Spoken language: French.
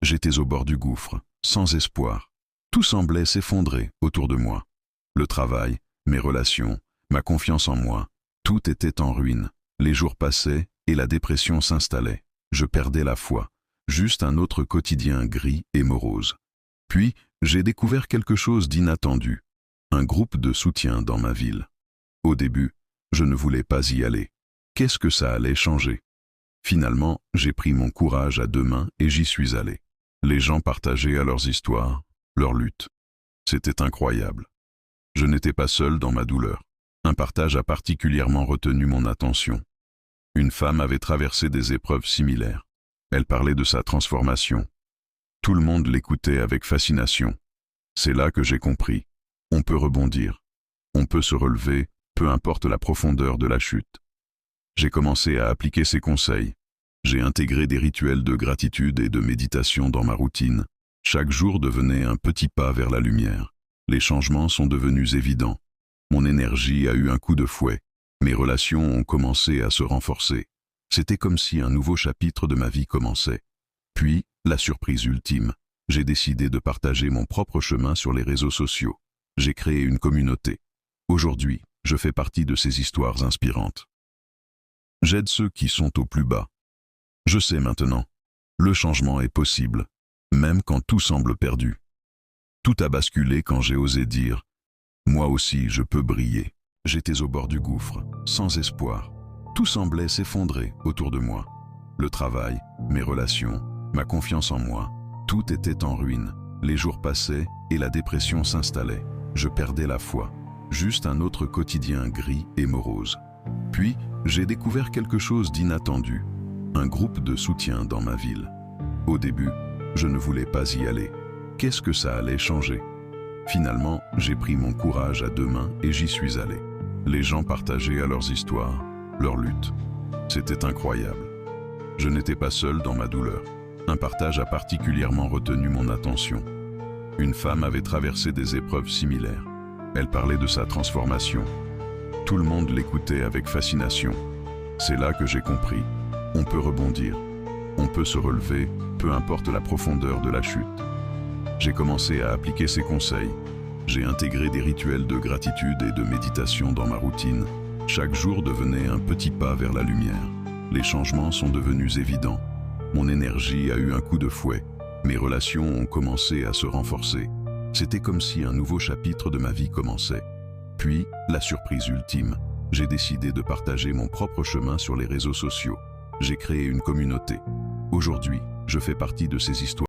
J'étais au bord du gouffre, sans espoir. Tout semblait s'effondrer autour de moi. Le travail, mes relations, ma confiance en moi, tout était en ruine. Les jours passaient et la dépression s'installait. Je perdais la foi. Juste un autre quotidien gris et morose. Puis, j'ai découvert quelque chose d'inattendu. Un groupe de soutien dans ma ville. Au début, je ne voulais pas y aller. Qu'est-ce que ça allait changer? Finalement, j'ai pris mon courage à deux mains et j'y suis allé. Les gens partageaient à leurs histoires, leurs luttes. C'était incroyable. Je n'étais pas seul dans ma douleur. Un partage a particulièrement retenu mon attention. Une femme avait traversé des épreuves similaires. Elle parlait de sa transformation. Tout le monde l'écoutait avec fascination. C'est là que j'ai compris. On peut rebondir. On peut se relever, peu importe la profondeur de la chute. J'ai commencé à appliquer ses conseils. J'ai intégré des rituels de gratitude et de méditation dans ma routine. Chaque jour devenait un petit pas vers la lumière. Les changements sont devenus évidents. Mon énergie a eu un coup de fouet. Mes relations ont commencé à se renforcer. C'était comme si un nouveau chapitre de ma vie commençait. Puis, la surprise ultime. J'ai décidé de partager mon propre chemin sur les réseaux sociaux. J'ai créé une communauté. Aujourd'hui, je fais partie de ces histoires inspirantes. J'aide ceux qui sont au plus bas. Je sais maintenant. Le changement est possible, même quand tout semble perdu. Tout a basculé quand j'ai osé dire « Moi aussi, je peux briller ». J'étais au bord du gouffre, sans espoir. Tout semblait s'effondrer autour de moi. Le travail, mes relations, ma confiance en moi, tout était en ruine. Les jours passaient et la dépression s'installait. Je perdais la foi. Juste un autre quotidien gris et morose. Puis, j'ai découvert quelque chose d'inattendu. Un groupe de soutien dans ma ville. Au début, je ne voulais pas y aller. Qu'est-ce que ça allait changer? Finalement, j'ai pris mon courage à deux mains et j'y suis allé. Les gens partageaient à leurs histoires, leurs luttes. C'était incroyable. Je n'étais pas seul dans ma douleur. Un partage a particulièrement retenu mon attention. Une femme avait traversé des épreuves similaires. Elle parlait de sa transformation. Tout le monde l'écoutait avec fascination. C'est là que j'ai compris. On peut rebondir. On peut se relever, peu importe la profondeur de la chute. J'ai commencé à appliquer ses conseils. J'ai intégré des rituels de gratitude et de méditation dans ma routine. Chaque jour devenait un petit pas vers la lumière. Les changements sont devenus évidents. Mon énergie a eu un coup de fouet. Mes relations ont commencé à se renforcer. C'était comme si un nouveau chapitre de ma vie commençait. Puis, la surprise ultime. J'ai décidé de partager mon propre chemin sur les réseaux sociaux. J'ai créé une communauté. Aujourd'hui, je fais partie de ces histoires.